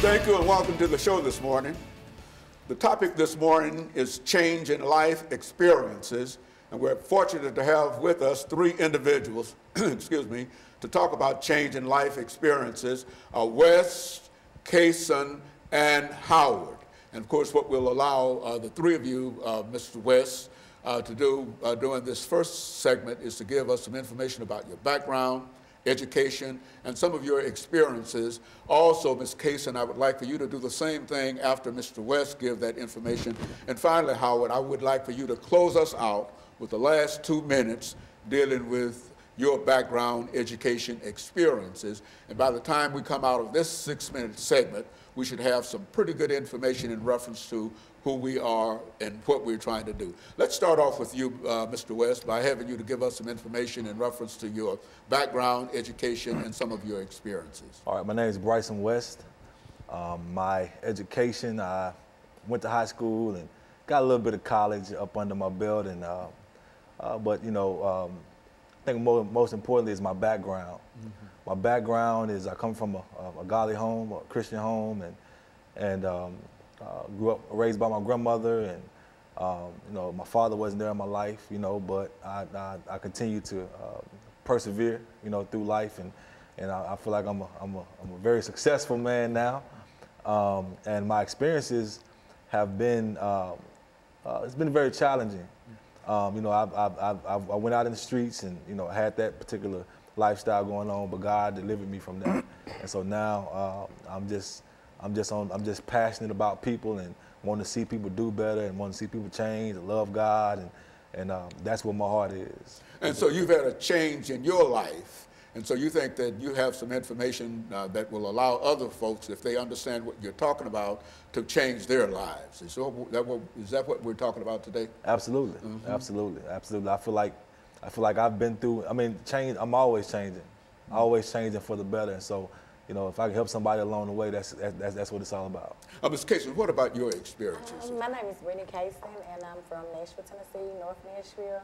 Thank you and welcome to the show this morning. The topic this morning is change in life experiences, and we're fortunate to have with us three individuals, excuse me, to talk about change in life experiences, West, Kason, and Howard. And of course, what we'll allow the three of you, Mr. West, to do during this first segment is to give us some information about your background, education, and some of your experiences. Also, Ms. Kason, I would like for you to do the same thing after Mr. West give that information. And finally, Howard, I would like for you to close us out with the last 2 minutes dealing with your background, education, experiences. And by the time we come out of this 6-minute segment, we should have some pretty good information in reference to who we are and what we're trying to do. Let's start off with you, Mr. West, by having you to give us some information in reference to your background, education, and some of your experiences. All right, my name is Bryson West. My education, I went to high school and got a little bit of college up under my belt, and but you know, I think most importantly is my background. Mm-hmm. My background is I come from a godly home, a Christian home, and grew up raised by my grandmother, and you know, my father wasn't there in my life, you know, but I continue to persevere, you know, through life, and I feel like I'm a very successful man now, and my experiences have been it's been very challenging. You know, I went out in the streets and, you know, had that particular lifestyle going on, but God delivered me from that, and so now I'm just passionate about people and want to see people do better and want to see people change and love God, and that's what my heart is. And so you've had a change in your life, and so you think that you have some information that will allow other folks, if they understand what you're talking about, to change their lives. Is that what we're talking about today? Absolutely, mm-hmm. Absolutely. I feel like I've been through. I mean, change. I'm always changing, always changing for the better, and so. You know, if I can help somebody along the way, that's what it's all about. Ms. Kason, what about your experiences? My name is Brittany Kason, and I'm from Nashville, Tennessee, North Nashville.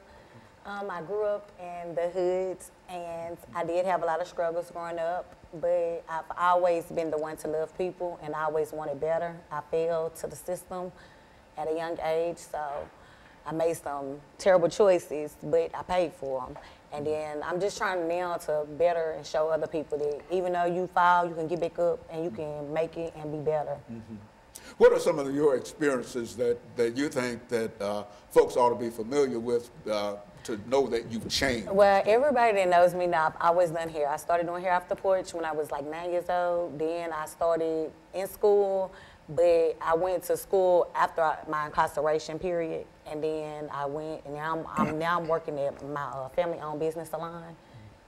I grew up in the hoods, and I did have a lot of struggles growing up, but I've always been the one to love people, and I always wanted better. I fell to the system at a young age, so I made some terrible choices, but I paid for them. And then I'm just trying now to better and show other people that even though you fall, you can get back up and you can make it and be better. Mm-hmm. What are some of your experiences that you think that folks ought to be familiar with to know that you've changed? Well, everybody that knows me now, I've always done hair. I started doing hair off the porch when I was like 9 years old. Then I started in school, but I went to school after my incarceration period. And then I went, and now I'm working at my family-owned business salon,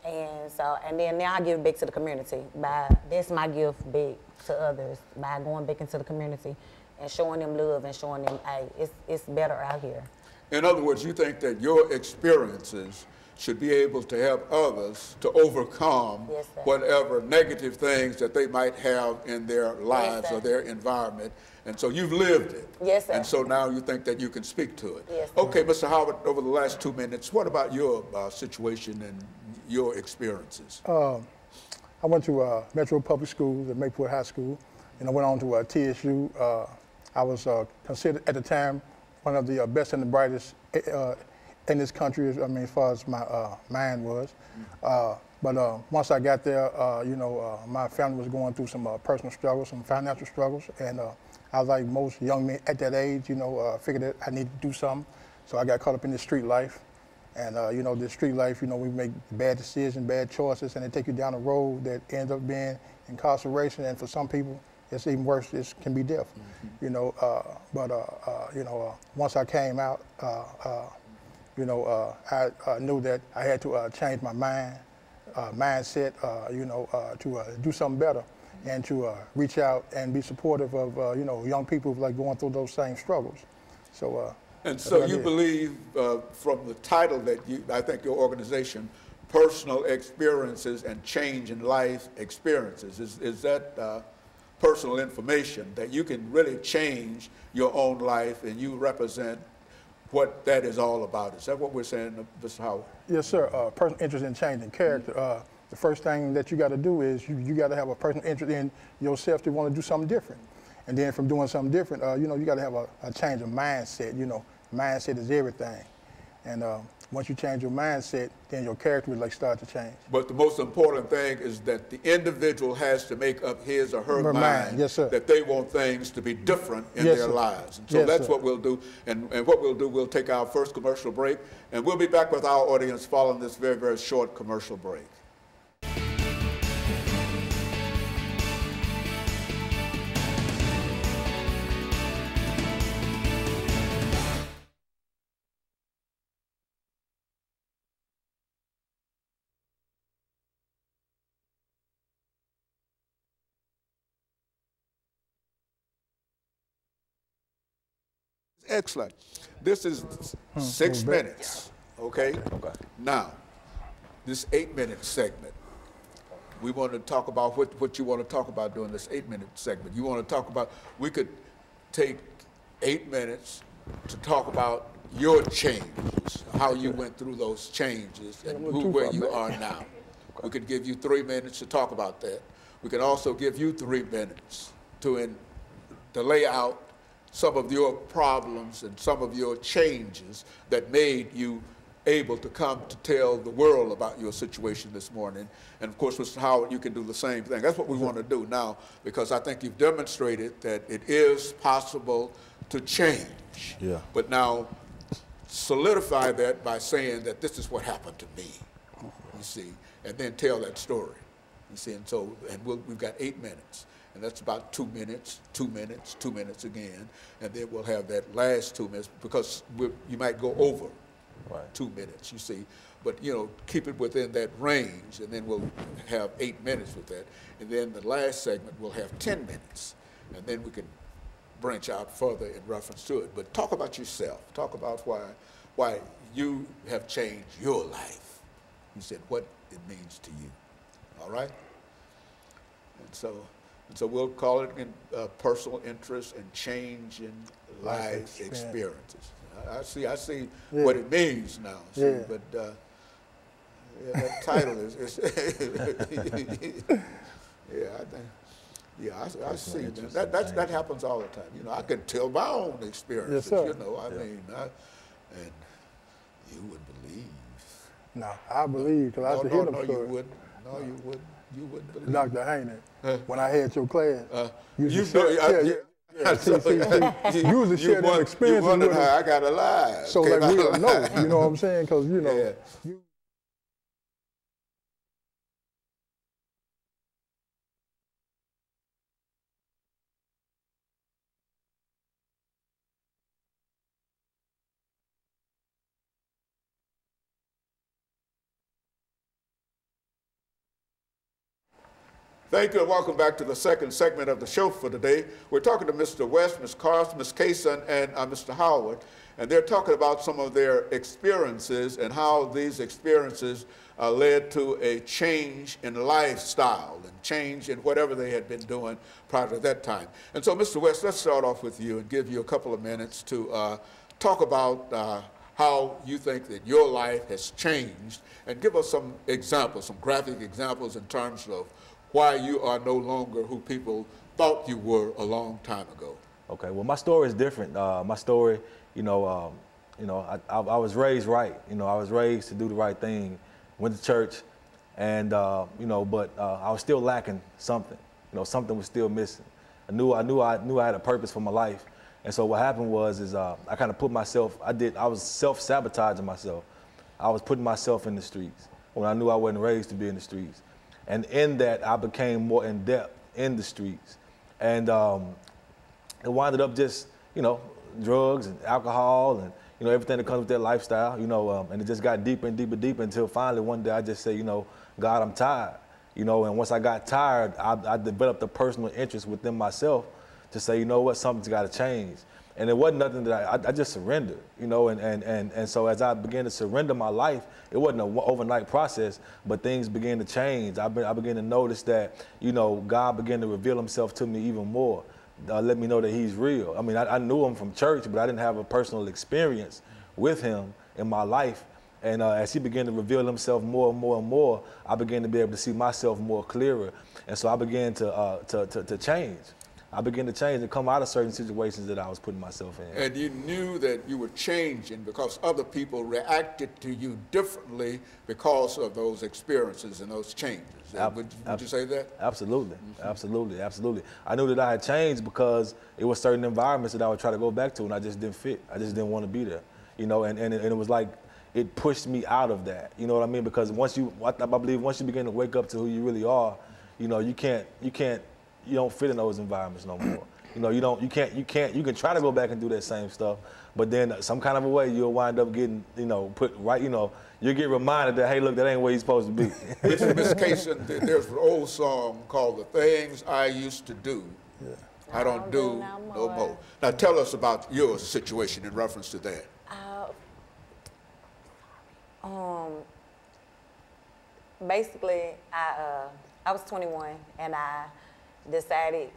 and then now I give back to the community. That's my gift back to others by going back into the community and showing them love and showing them, hey, it's better out here. In other words, you think that your experiences should be able to help others to overcome whatever negative things that they might have in their lives or their environment. And so you've lived it. Yes, sir. And so now you think that you can speak to it. Yes, sir. Okay, Mr. Howard, over the last 2 minutes, what about your situation and your experiences? I went to Metro Public Schools at Maplewood High School, and I went on to TSU. I was considered at the time one of the best and the brightest in this country, I mean, as far as my mind was. But once I got there, you know, my family was going through some personal struggles, some financial struggles, and I was like most young men at that age, you know, figured that I needed to do something. So I got caught up in the street life. And, you know, this street life, you know, we make bad decisions, bad choices, and they take you down a road that ends up being incarceration. And for some people, it's even worse, it can be death, you know. You know, once I came out, you know, I knew that I had to change my mindset, you know, to do something better and to reach out and be supportive of, you know, young people like going through those same struggles. So. And so you believe from the title that I think your organization, Personal Experiences and Change in Life Experiences, is that personal information that you can really change your own life and you represent what that is all about. Is that what we're saying, Mr. Howard? Yes, sir. Personal interest in changing character. the first thing that you got to do is you got to have a personal interest in yourself to want to do something different. And then from doing something different, you know, you got to have a change of mindset. You know, mindset is everything. And once you change your mindset, then your character will like start to change. But the most important thing is that the individual has to make up his or her mind yes, sir. that they want things to be different in Yes, their sir. lives. And so Yes, that's sir. what we'll do. And what we'll do, we'll take our first commercial break, and we'll be back with our audience following this very, very short commercial break. Excellent. This is 6 minutes, okay? Okay. Now, this 8-minute segment, we want to talk about what you want to talk about during this 8-minute segment. You want to talk about, we could take 8 minutes to talk about your changes, how you went through those changes, and where you are now. We could give you 3 minutes to talk about that. We can also give you 3 minutes to lay out some of your problems and some of your changes that made you able to come to tell the world about your situation this morning. And of course, Mr. Howard, you can do the same thing. That's what we want to do now, because I think you've demonstrated that it is possible to change. Yeah. But now, solidify that by saying that this is what happened to me, you see, and then tell that story, you see. And so, we've got 8 minutes. And that's about 2 minutes, 2 minutes, 2 minutes again. And then we'll have that last 2 minutes, because you might go over 2 minutes, you see. But, you know, keep it within that range, and then we'll have 8 minutes with that. And then the last segment, we'll have 10 minutes. And then we can branch out further in reference to it. But talk about yourself. Talk about why you have changed your life. You said what it means to you. All right? And so we'll call it personal interest and change in life experiences. I see what it means now. See, but that title is I see that. That happens all the time. You know, I can tell my own experiences. Yes, sir. You know, I mean, and you would believe. No, I believe, because I used to hear them stories. You wouldn't. No, you wouldn't. You wouldn't believe. Dr. Hayner, when I had your class, you used to share them experiences. You wondered how I got alive. So like we'll know, you know what I'm saying? Because, you know, Thank you, and welcome back to the second segment of the show for today. We're talking to Mr. West, Ms. Carson, Ms. Kaysen, and Mr. Howard, and they're talking about some of their experiences and how these experiences led to a change in lifestyle and change in whatever they had been doing prior to that time. And so, Mr. West, let's start off with you and give you a couple of minutes to talk about how you think that your life has changed, and give us some examples, some graphic examples in terms of why you are no longer who people thought you were a long time ago. Okay, well, my story is different. My story, I was raised right. You know, I was raised to do the right thing, went to church, and but I was still lacking something. You know, something was still missing. I knew I had a purpose for my life, and so what happened was I kind of put myself. I was self-sabotaging myself. I was putting myself in the streets when I knew I wasn't raised to be in the streets. And in that, I became more in depth in the streets. And it winded up just, drugs and alcohol and, everything that comes with that lifestyle, and it just got deeper and deeper, deeper until finally one day I just said, God, I'm tired. And once I got tired, I developed a personal interest within myself to say, you know what, something's got to change. And it wasn't nothing that I just surrendered, and so as I began to surrender my life, it wasn't an overnight process, but things began to change. I began to notice that, God began to reveal himself to me even more, let me know that he's real. I mean, I knew him from church, but I didn't have a personal experience with him in my life. And as he began to reveal himself more and more and more, I began to be able to see myself more clearer. And so I began to change. I began to change and come out of certain situations that I was putting myself in. And you knew that you were changing because other people reacted to you differently because of those experiences and those changes. Would you say that? Absolutely, absolutely, absolutely. I knew that I had changed because it was certain environments that I would try to go back to and I just didn't fit. I just didn't want to be there, you know, and it was like, it pushed me out of that, you know what I mean? Because I believe once you begin to wake up to who you really are, you know, you don't fit in those environments no more. You know, you can try to go back and do that same stuff, but then some kind of a way you'll wind up getting, you know, put right, you know, you'll get reminded that, hey, look, that ain't where you're supposed to be. Mr. Kaysen, there's an old song called The Things I Used to Do, I Don't Do No More. Now tell us about your situation in reference to that. Basically, I was 21 and I decided,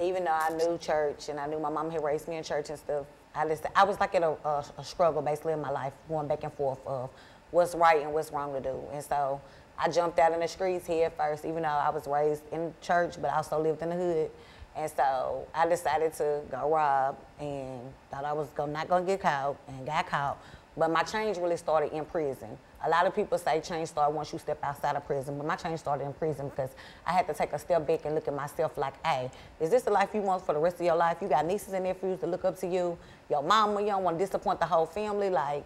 even though I knew church and I knew my mom had raised me in church and stuff, I was like in a struggle basically in my life, going back and forth of what's right and what's wrong to do. And so I jumped out in the streets head first, even though I was raised in church, but I also lived in the hood. And so I decided to go rob and thought I was not gonna get caught and got caught. But my change really started in prison. A lot of people say change started once you step outside of prison, but my change started in prison because I had to take a step back and look at myself like, hey, is this the life you want for the rest of your life? You got nieces and nephews to look up to you, your mama, you don't want to disappoint the whole family. Like,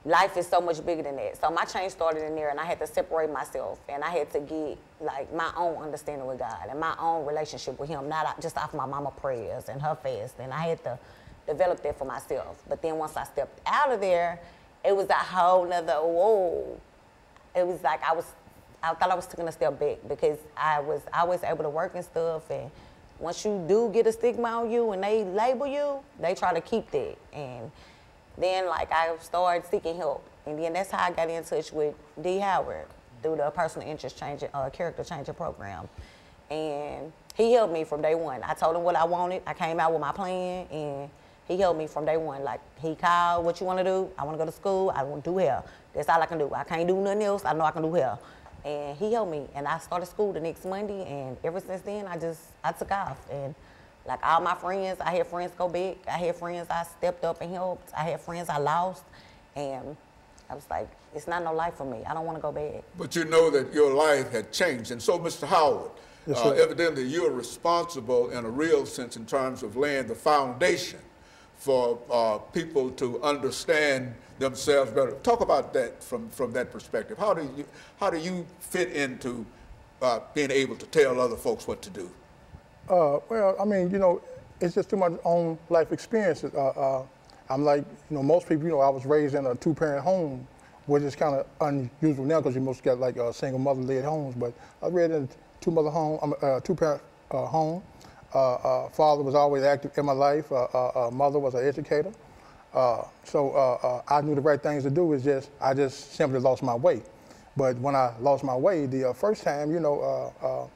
life is so much bigger than that. So my change started in there and I had to separate myself and I had to get like my own understanding with God and my own relationship with him, not just off my mama prayers and her fast. And I had to develop that for myself. But then once I stepped out of there, it was a whole nother, whoa. It was like I thought I was taking a step back because I was always able to work and stuff. And once you do get a stigma on you and they label you, they try to keep that. And then like I started seeking help. And then that's how I got in touch with BHoward through the personal interest changing, character changing program. And he helped me from day one. I told him what I wanted. I came out with my plan and he helped me from day one. Like, he called, what you want to do? I want to go to school. I want to do hair. That's all I can do. I can't do nothing else. I know I can do hair. And he helped me. And I started school the next Monday. And ever since then, I took off. And like all my friends, I had friends go back. I had friends I stepped up and helped. I had friends I lost. And I was like, it's not no life for me. I don't want to go back. But you know that your life had changed. And so, Mr. Howard, yes, evidently you're responsible in a real sense in terms of laying the foundation for people to understand themselves better. Talk about that from that perspective. How do you fit into being able to tell other folks what to do? Well, I mean, you know, it's just through my own life experiences. I'm like, you know, most people, you know, I was raised in a two-parent home, which is kind of unusual now because you most got like single mother-led homes. But I was raised in a two-parent home. Father was always active in my life. Mother was an educator. So I knew the right things to do. I just simply lost my way. But when I lost my way, the first time, you know,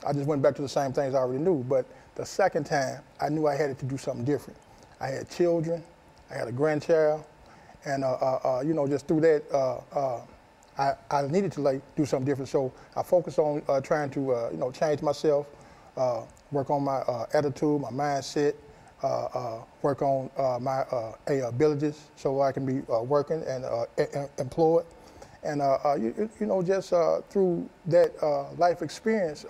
I just went back to the same things I already knew. But the second time, I knew I had to do something different. I had children. I had a grandchild. And, you know, just through that, I needed to like do something different. So I focused on trying to, you know, change myself, work on my attitude, my mindset, work on my abilities so I can be working and employed. And, you know, just through that life experience,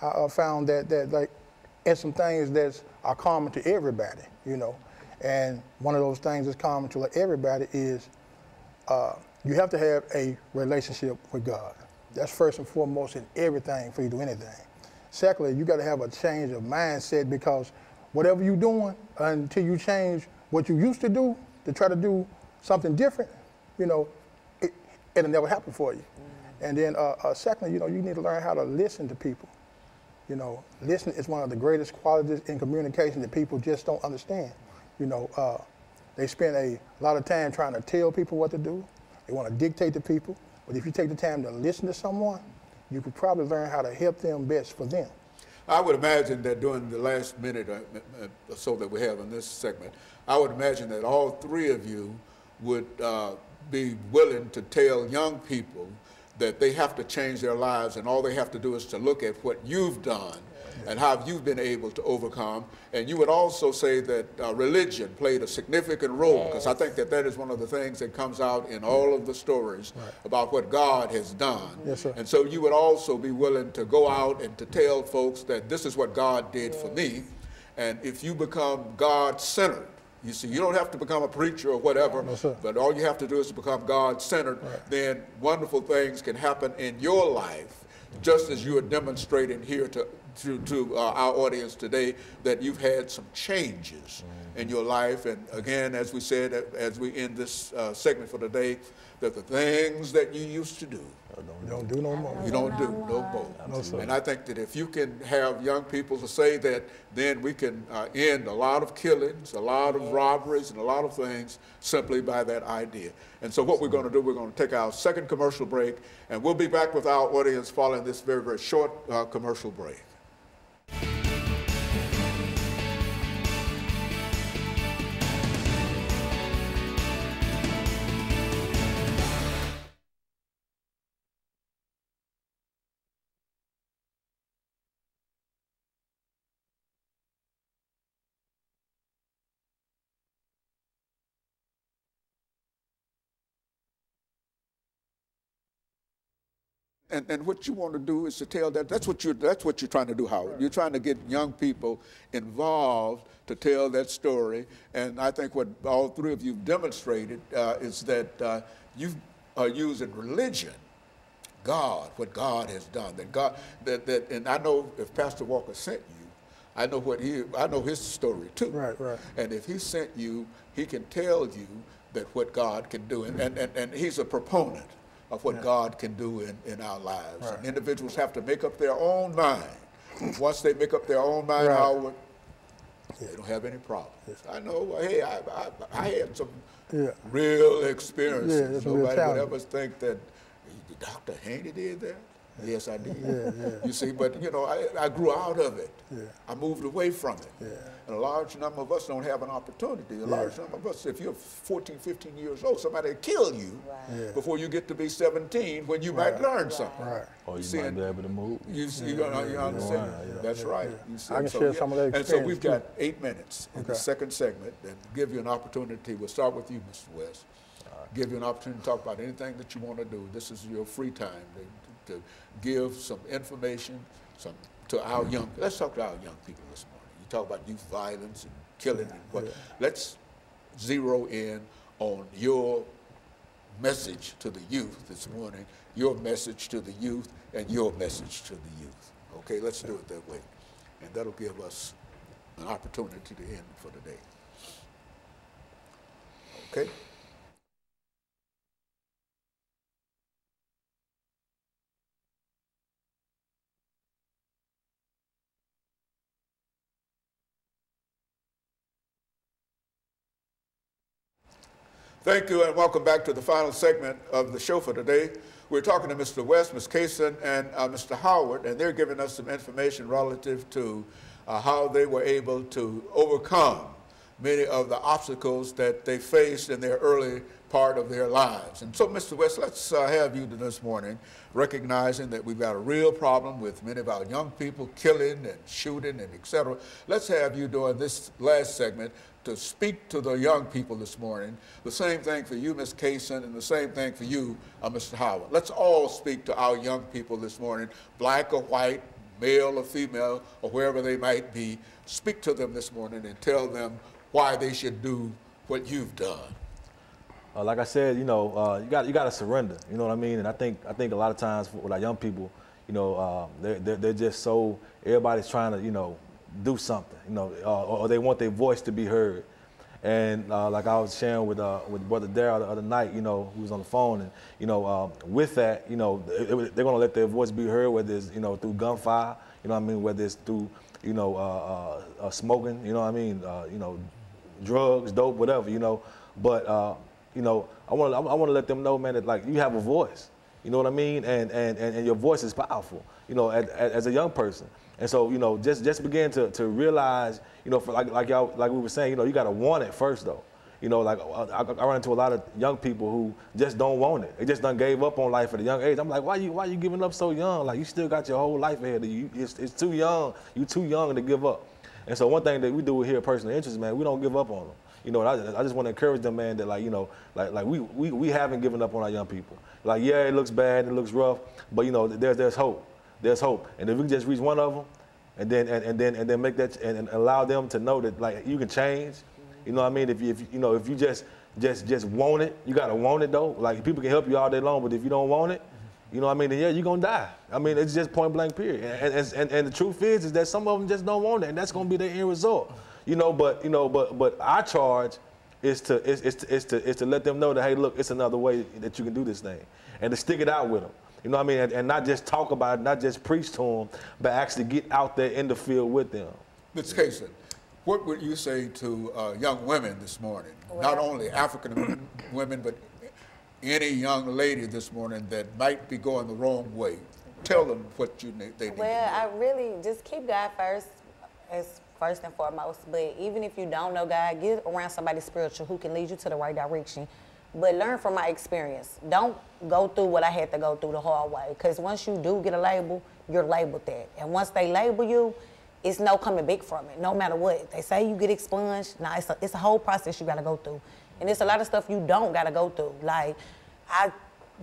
I found that like, and some things that are common to everybody, you know. And one of those things that's common to like, everybody is you have to have a relationship with God. That's first and foremost in everything for you to do anything. Secondly, you got to have a change of mindset because whatever you're doing, until you change what you used to do to try to do something different, you know, it'll never happen for you. And then secondly, you know, you need to learn how to listen to people. You know, listening is one of the greatest qualities in communication that people just don't understand. You know, they spend a lot of time trying to tell people what to do. They want to dictate to people. But if you take the time to listen to someone, you could probably learn how to help them best for them. I would imagine that during the last minute or so that we have in this segment, I would imagine that all three of you would be willing to tell young people that they have to change their lives, and all they have to do is to look at what you've done and how you've been able to overcome. And you would also say that religion played a significant role, because I think that that is one of the things that comes out in all of the stories about what God has done. Yes, sir. And so you would also be willing to go out and to tell folks that this is what God did for me. And if you become God-centered, you see, you don't have to become a preacher or whatever, but all you have to do is to become God-centered, then wonderful things can happen in your life, just as you are demonstrating here to our audience today, that you've had some changes in your life. And again, as we said, as we end this segment for today, that the things that you used to do, you don't do no more. You don't do no more. No, sir. And I think that if you can have young people to say that, then we can end a lot of killings, a lot of robberies, and a lot of things simply by that idea. And so what we're going to do, we're going to take our second commercial break, and we'll be back with our audience following this very, very short commercial break. And what you want to do is to tell that's what you're trying to do, Howard. You're trying to get young people involved to tell that story. And I think what all three of you demonstrated is that you are using religion, God, what God has done. That God, and I know if Pastor Walker sent you, I know his story too. Right. And if he sent you, he can tell you that what God can do, and he's a proponent of what God can do in our lives. And individuals have to make up their own mind. Once they make up their own mind, Howard, they don't have any problems. I know, hey, I had some real experiences. Nobody would ever think that Dr. Haney did that. Yes, I did. You see, but you know, I grew out of it. I moved away from it. And a large number of us don't have an opportunity. A large number of us, if you're 14, 15 years old, somebody will kill you before you get to be 17 when you might learn something. Or you might be able to move. You understand? That's right. You see, I can share some of that experience. And so we've got 8 minutes in the second segment, and give you an opportunity. We'll start with you, Mr. West. Give you an opportunity to talk about anything that you want to do. This is your free time to give some information to our young. Let's talk to our young people this morning. You talk about youth violence and killing, and let's zero in on your message to the youth this morning. Your message to the youth and your message to the youth. Okay, let's do it that way, and that'll give us an opportunity to end for today. Okay. Thank you, and welcome back to the final segment of the show for today. We're talking to Mr. West, Ms. Kaysen, and Mr. Howard, and they're giving us some information relative to how they were able to overcome many of the obstacles that they faced in their early part of their lives. And so, Mr. West, let's have you this morning, recognizing that we've got a real problem with many of our young people killing and shooting and et cetera. Let's have you during this last segment to speak to the young people this morning. The same thing for you, Ms. Kaysen, and the same thing for you, Mr. Howard. Let's all speak to our young people this morning, black or white, male or female, or wherever they might be. Speak to them this morning and tell them why they should do what you've done. Like I said, you know, you got to surrender. You know what I mean? And I think a lot of times with our young people, you know, they're just so, everybody's trying to, you know, do something, you know, or they want their voice to be heard. And like I was sharing with Brother Darryl the other night, you know, who was on the phone, and you know, with that, you know, they're gonna let their voice be heard, whether it's, you know, through gunfire, you know what I mean, whether it's through, you know, smoking, you know what I mean, you know, drugs, dope, whatever, you know. But you know, I want to let them know, man, that like you have a voice, you know what I mean, and your voice is powerful, you know, as a young person. And so, you know, just begin to realize, you know, for like we were saying, you know, you got to want it first, though. You know, like I run into a lot of young people who just don't want it. They just done gave up on life at a young age. I'm like, why you giving up so young? Like, you still got your whole life ahead of you. It's too young. You too young to give up. And so one thing that we do here at Personal Interest, man, we don't give up on them. You know, and I just want to encourage them, man, that like, you know, like we haven't given up on our young people. Like, yeah, it looks bad, it looks rough, but you know, there's hope. There's hope. And if we can just reach one of them, and then make that and allow them to know that like you can change. You know what I mean? If you just want it, you gotta want it though. Like, people can help you all day long, but if you don't want it, you know what I mean? Then yeah, you're gonna die. I mean, it's just point blank period. And the truth is that some of them just don't want it, and that's gonna be their end result. But our charge is to let them know that, hey, look, it's another way that you can do this thing, and to stick it out with them. You know what I mean? And not just talk about it, not just preach to them, but actually get out there in the field with them. Ms. Kaysen, what would you say to young women this morning? Not only African women, but any young lady this morning that might be going the wrong way. Tell them what they need to do. Well, I really just keep God first, as first and foremost. But even if you don't know God, get around somebody spiritual who can lead you to the right direction. But learn from my experience. Don't go through what I had to go through the hard way. Because once you do get a label, you're labeled that. And once they label you, it's no coming back from it, no matter what. They say you get expunged. Nah, it's a whole process you got to go through. And there's a lot of stuff you don't got to go through. Like, I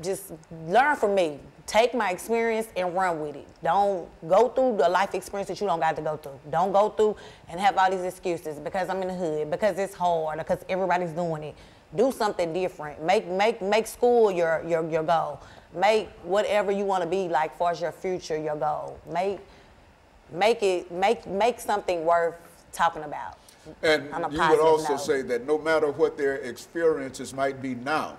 just learn from me. Take my experience and run with it. Don't go through the life experience that you don't got to go through. Don't go through and have all these excuses because I'm in the hood, because it's hard, because everybody's doing it. Do something different. Make school your goal. Make whatever you want to be like far as your future your goal. Make something worth talking about. And you would also say that no matter what their experiences might be now,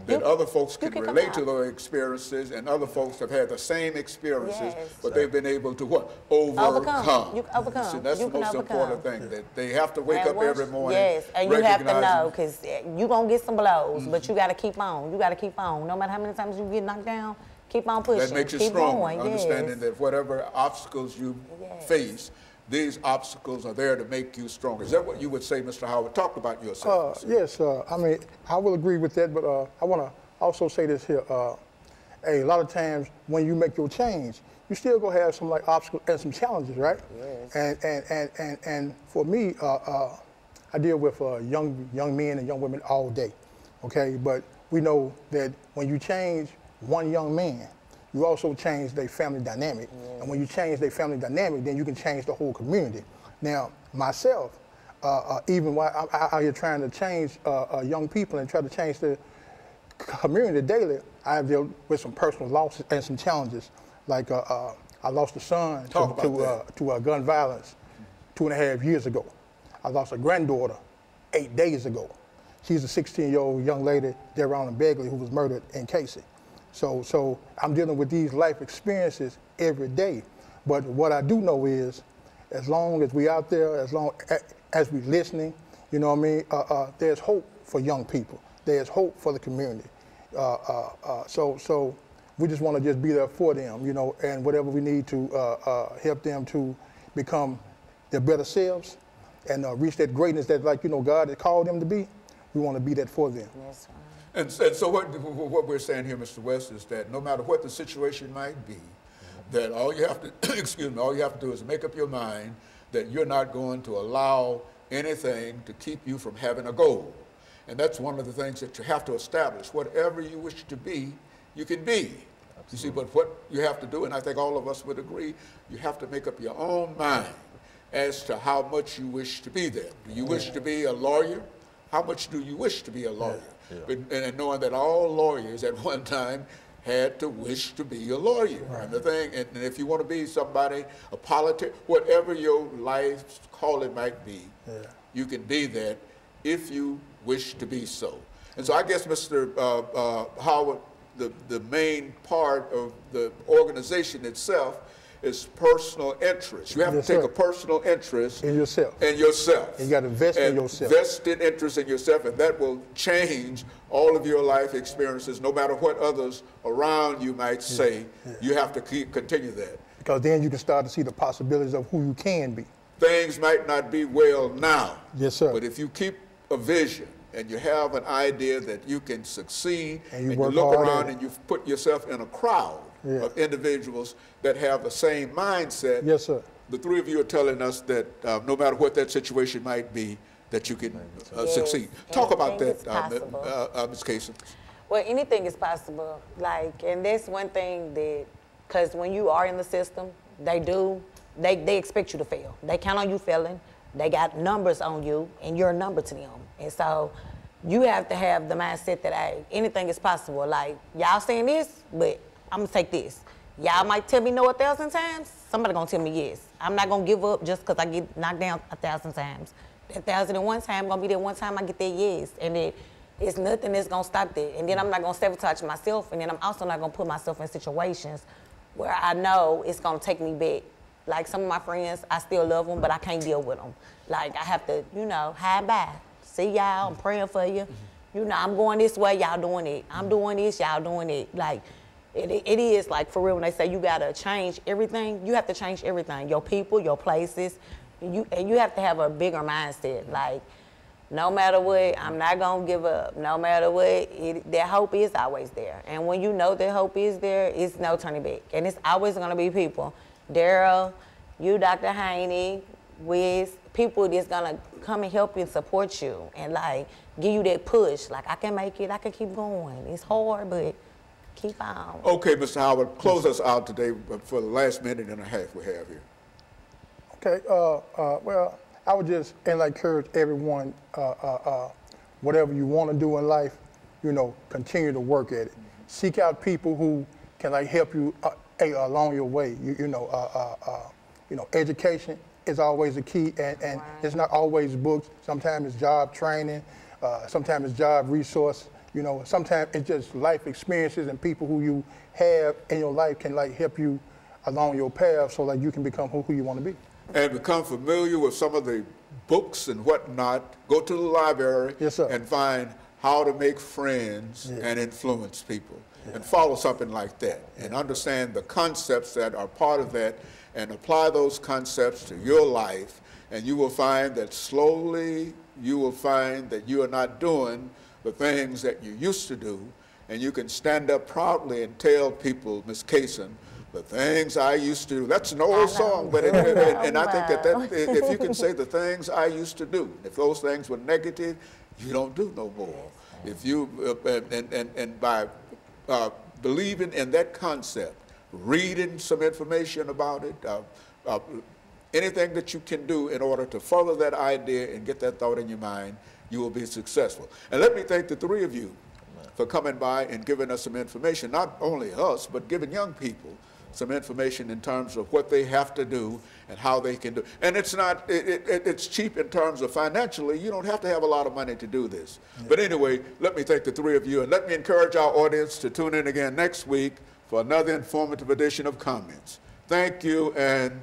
that other folks can relate to those experiences, and other folks have had the same experiences, but they've been able to what? Overcome. You overcome. So that's the most important thing, that they have to wake up every morning. Yes, and you have to know, because you're going to get some blows, but you got to keep on. You got to keep on. No matter how many times you get knocked down, keep on pushing. That makes you strong, understanding that whatever obstacles you face, these obstacles are there to make you stronger. Is that what you would say, Mr. Howard? Talk about yourself. Yes, I mean, I will agree with that, but I want to also say this here. A lot of times when you make your change, you still gonna have some like obstacles and some challenges, right? Yes. And for me, I deal with young men and young women all day, okay? But we know that when you change one young man, you also change their family dynamic. Yeah. And when you change their family dynamic, then you can change the whole community. Now, myself, even while I'm out here trying to change young people and try to change the community daily, I have dealt with some personal losses and some challenges. Like I lost a son to gun violence 2.5 years ago. I lost a granddaughter 8 days ago. She's a 16-year-old young lady there around in Begley who was murdered in Casey. So I'm dealing with these life experiences every day. But what I do know is, as long as we out there, as long as we listening, you know what I mean, there's hope for young people. There's hope for the community. So we just want to just be there for them, you know, and whatever we need to help them to become their better selves and reach that greatness that, like, you know, God has called them to be. We want to be that for them. Yes, and so what we're saying here, Mr. West, is that no matter what the situation might be, that all you have to, excuse me, all you have to do is make up your mind that you're not going to allow anything to keep you from having a goal. And that's one of the things that you have to establish. Whatever you wish to be, you can be. Absolutely. You see, but what you have to do, and I think all of us would agree, you have to make up your own mind as to how much you wish to be there. Do you wish to be a lawyer? How much do you wish to be a lawyer? And knowing that all lawyers at one time had to wish to be a lawyer. And the thing, and if you want to be somebody, a politician, whatever your life's calling might be, you can be that if you wish to be so. And so I guess, Mr. Howard, the main part of the organization itself is personal interest. You have to take a personal interest in yourself. And you got to invest in yourself. Vested interest in yourself, and that will change all of your life experiences, no matter what others around you might say. You have to continue that. Because then you can start to see the possibilities of who you can be. Things might not be well now. Yes, sir. But if you keep a vision and you have an idea that you can succeed, and you look around and you've put yourself in a crowd of individuals that have the same mindset. Yes, sir. The three of you are telling us that no matter what that situation might be, that you can succeed. Talk about that, Ms. Kaysen. Well, anything is possible. Like, and that's one thing that, because when you are in the system, they expect you to fail. They count on you failing. They got numbers on you, and you're a number to them. And so you have to have the mindset that, hey, anything is possible. Like, y'all saying this, but I'm going to take this. Y'all might tell me no 1,000 times. Somebody going to tell me yes. I'm not going to give up just because I get knocked down 1,000 times. That 1,001 time going to be that one time I get that yes. And it's nothing that's going to stop that. And then I'm not going to sabotage myself, and then I'm also not going to put myself in situations where I know it's going to take me back. Like some of my friends, I still love them, but I can't deal with them. Like I have to, hide by. See y'all, I'm praying for you. I'm going this way, y'all doing it. I'm doing this, y'all doing it. Like, it is like for real when they say you got to change everything, you have to change everything. Your people, your places, and you have to have a bigger mindset. Like, no matter what, I'm not going to give up. No matter what, that hope is always there. And when you know that hope is there, it's no turning back. And it's always going to be people. Daryl, you, Dr. Haney, Wiz, people that's going to come and help you and support you and, like, give you that push. Like, I can make it. I can keep going. It's hard, but keep on. Okay, Mr. Howard, close us out today for the last minute and a half we have here. Okay. Well, I would just encourage everyone, whatever you want to do in life, continue to work at it. Seek out people who can help you along your way. Education is always the key, and it's not always books. Sometimes it's job training. Sometimes it's job resource. Sometimes it's just life experiences and people who you have in your life can help you along your path so you can become who you want to be. And become familiar with some of the books and whatnot. Go to the library and find how to make friends and influence people. And follow something like that. And understand the concepts that are part of that and apply those concepts to your life. And you will find that slowly you will find that you are not doing the things that you used to do. And you can stand up proudly and tell people, Ms. Kaysen, the things I used to do. That's an old song, but and I think that if you can say the things I used to do, if those things were negative, you don't do no more. If you and by believing in that concept, reading some information about it, anything that you can do in order to further that idea and get that thought in your mind, you will be successful. And let me thank the three of you for coming by and giving us some information, not only us, but giving young people some information in terms of what they have to do and how they can do. And it's not, it's cheap in terms of financially. You don't have to have a lot of money to do this. But anyway, let me thank the three of you, and let me encourage our audience to tune in again next week for another informative edition of Comments. Thank you, and